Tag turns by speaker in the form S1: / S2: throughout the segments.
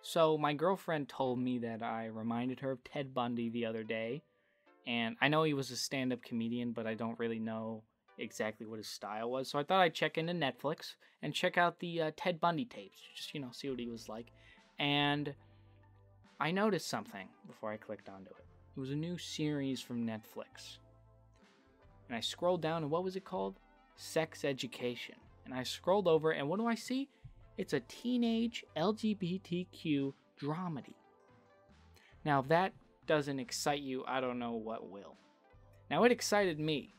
S1: So my girlfriend told me that I reminded her of Ted Bundy the other day, and I know he was a stand-up comedian, but I don't really know exactly what his style was. So I thought I'd check into Netflix and check out the Ted Bundy tapes, just see what he was like. And I noticed something before I clicked onto it. It was a new series from Netflix, and I scrolled down, and what was it called? Sex Education. And I scrolled over, and what do I see? It's a teenage LGBTQ dramedy. Now, if that doesn't excite you, I don't know what will. Now, it excited me,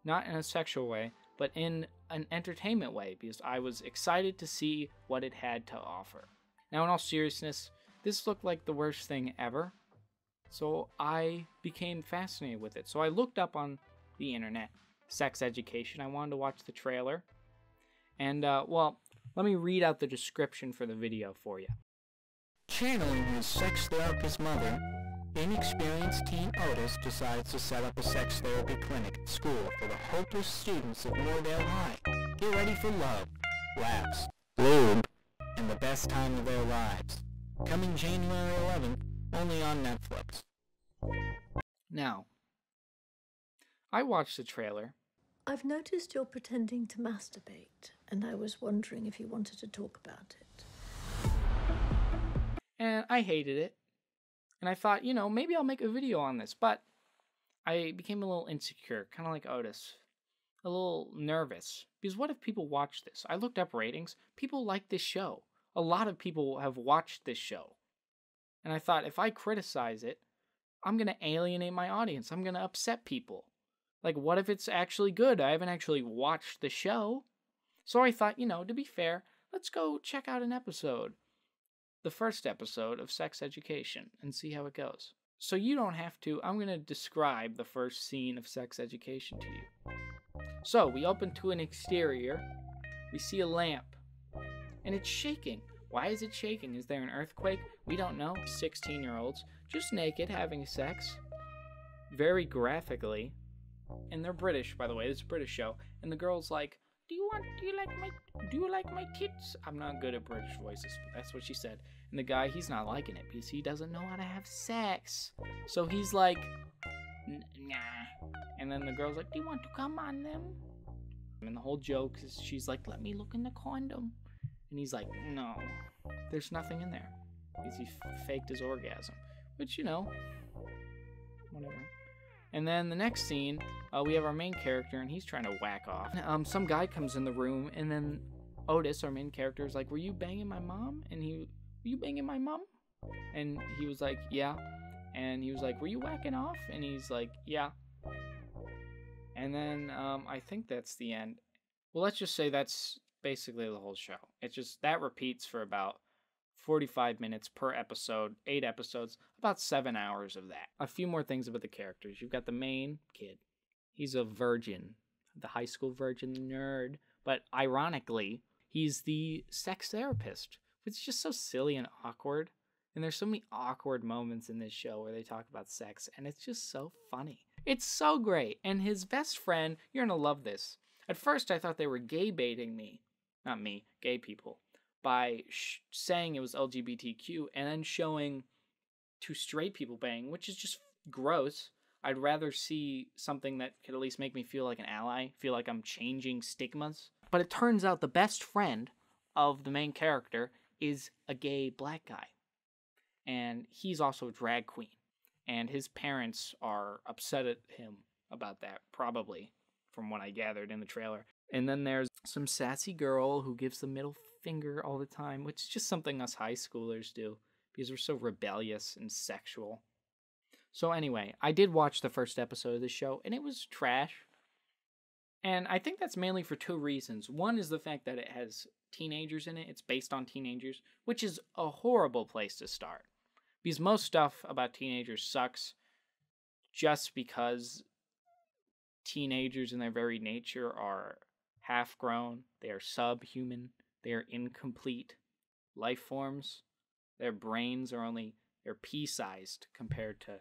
S1: not in a sexual way, but in an entertainment way, because I was excited to see what it had to offer. Now, in all seriousness, this looked like the worst thing ever, so I became fascinated with it. So I looked up on the internet, Sex Education. I wanted to watch the trailer, and, let me read out the description for the video for you. Channeling his sex therapist mother, inexperienced teen Otis decides to set up a sex therapy clinic at school for the hopeless students of Moordale High. Get ready for love, laughs, lube, and the best time of their lives. Coming January 11th, only on Netflix. Now, I watched the trailer.
S2: I've noticed you're pretending to masturbate, and I was wondering if you wanted to talk about it.
S1: And I hated it. And I thought, maybe I'll make a video on this. But I became a little insecure, kind of like Otis. A little nervous. Because what if people watch this? I looked up ratings. People like this show. A lot of people have watched this show. And I thought, if I criticize it, I'm going to alienate my audience. I'm going to upset people. Like, what if it's actually good? I haven't actually watched the show. So I thought, to be fair, let's go check out an episode. The first episode of Sex Education and see how it goes. So you don't have to. I'm going to describe the first scene of Sex Education to you. So we open to an exterior. We see a lamp. And it's shaking. Why is it shaking? Is there an earthquake? We don't know. 16-year-olds, just naked, having sex. Very graphically. And they're British, by the way. It's a British show. And the girl's like, do you like my tits? I'm not good at British voices, but that's what she said. And the guy, he's not liking it because he doesn't know how to have sex. So he's like, nah. And then the girl's like, do you want to come on them? And the whole joke is she's like, let me look in the condom. And he's like, no, there's nothing in there. Because he faked his orgasm. Which, whatever. And then the next scene, we have our main character, and he's trying to whack off. Some guy comes in the room, and then Otis, our main character, is like, were you banging my mom? And were you banging my mom? And he was like, yeah. And he was like, were you whacking off? And he's like, yeah. And then I think that's the end. Well, let's just say that's basically the whole show. It's just, that repeats for about 45 minutes per episode, 8 episodes, about 7 hours of that. A few more things about the characters. You've got the main kid. He's a virgin, the high school virgin nerd. But ironically, he's the sex therapist. It's just so silly and awkward. And there's so many awkward moments in this show where they talk about sex, and it's just so funny. It's so great. And his best friend, you're going to love this. At first, I thought they were gay baiting me. Not me, gay people. By saying it was LGBTQ and then showing two straight people banging, which is just gross. I'd rather see something that could at least make me feel like an ally, feel like I'm changing stigmas. But it turns out the best friend of the main character is a gay black guy. And he's also a drag queen. And his parents are upset at him about that, probably, from what I gathered in the trailer. And then there's some sassy girl who gives the middle finger all the time, which is just something us high schoolers do because we're so rebellious and sexual. So anyway, I did watch the first episode of the show, and it was trash. And I think that's mainly for 2 reasons. One is the fact that it has teenagers in it. It's based on teenagers, which is a horrible place to start. Because most stuff about teenagers sucks just because teenagers in their very nature are half-grown, they are subhuman, they are incomplete life forms. Their brains are they're pea-sized compared to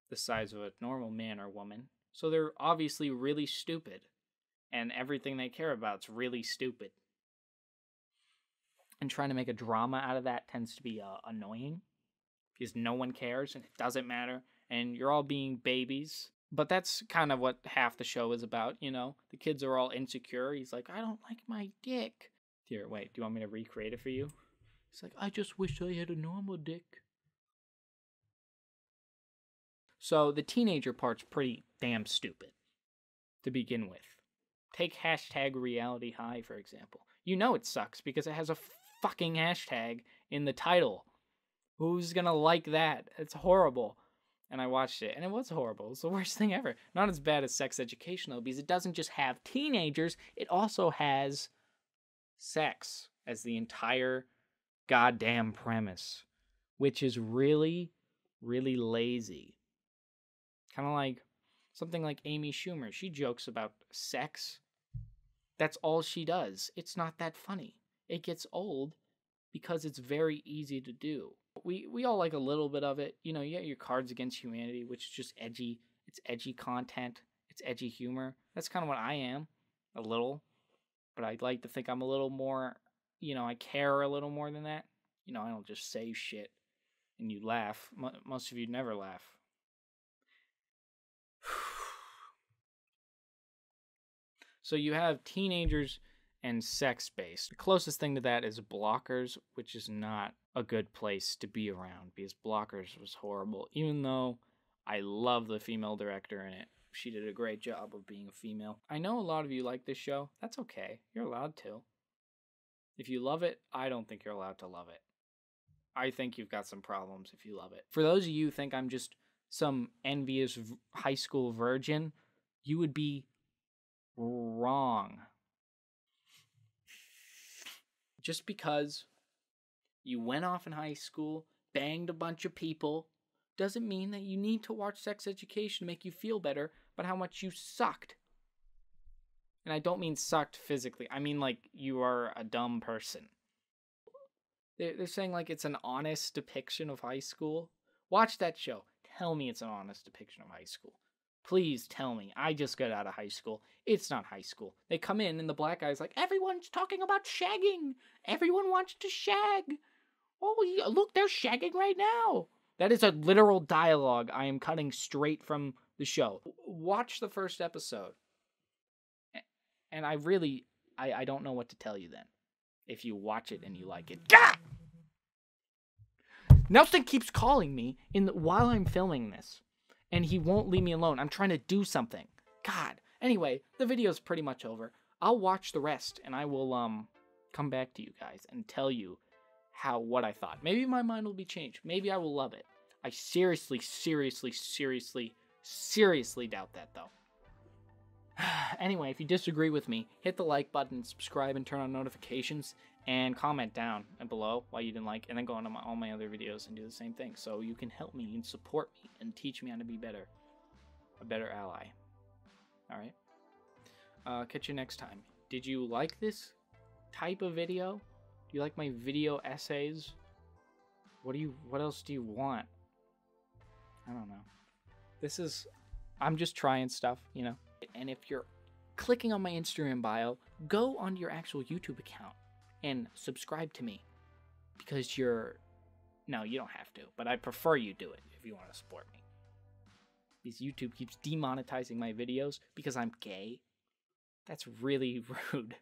S1: the size of a normal man or woman. So they're obviously really stupid, and everything they care about is really stupid. and trying to make a drama out of that tends to be annoying because no one cares and it doesn't matter and you're all being babies. But that's kind of what half the show is about, you know? The kids are all insecure. He's like, I don't like my dick. Here, wait, do you want me to recreate it for you? He's like, I just wish I had a normal dick. So the teenager part's pretty damn stupid to begin with. Take hashtag reality high, for example. You know it sucks because it has a fucking hashtag in the title. Who's gonna like that? It's horrible. And I watched it, and it was horrible. It's the worst thing ever. Not as bad as Sex Education, though, because it doesn't just have teenagers, it also has sex as the entire goddamn premise, which is really, really lazy. Kind of like something like Amy Schumer. She jokes about sex. That's all she does. It's not that funny. It gets old because it's very easy to do. We all like a little bit of it. You know, you got your Cards Against Humanity, which is just edgy. It's edgy content. It's edgy humor. That's kind of what I am, a little. But I'd like to think I'm a little more, you know, I care a little more than that. You know, I don't just say shit and you laugh. Most of you never laugh. So you have teenagers and sex-based. The closest thing to that is Blockers, which is not a good place to be around because Blockers was horrible. Even though I love the female director in it. She did a great job of being a female. I know a lot of you like this show. That's okay. You're allowed to. If you love it, I don't think you're allowed to love it. I think you've got some problems if you love it. For those of you who think I'm just some envious high school virgin, you would be wrong. Just because you went off in high school, banged a bunch of people, doesn't mean that you need to watch Sex Education to make you feel better about how much you sucked. And I don't mean sucked physically. I mean like you are a dumb person. They're saying like it's an honest depiction of high school. Watch that show. Tell me it's an honest depiction of high school. Please tell me. I just got out of high school. It's not high school. They come in and the black guy's like, everyone's talking about shagging. Everyone wants to shag. Oh, look, they're shagging right now. That is a literal dialogue I am cutting straight from the show. Watch the first episode. And I don't know what to tell you then. If you watch it and you like it. Gah! Nelson keeps calling me while I'm filming this. And he won't leave me alone. I'm trying to do something. God. Anyway, the video's pretty much over. I'll watch the rest and I will come back to you guys and tell you what I thought. Maybe my mind will be changed. Maybe I will love it. I seriously doubt that though. Anyway, if you disagree with me, hit the like button, subscribe, and turn on notifications, and comment down and below why you didn't like, and then go on to all my other videos and do the same thing, so you can help me and support me and teach me how to be better, a better ally. All right. Catch you next time. Did you like this type of video? Do you like my video essays? What else do you want? I don't know. I'm just trying stuff, you know. And if you're clicking on my Instagram bio, go onto your actual YouTube account and subscribe to me. Because no, you don't have to, but I prefer you do it if you want to support me. Because YouTube keeps demonetizing my videos because I'm gay. That's really rude.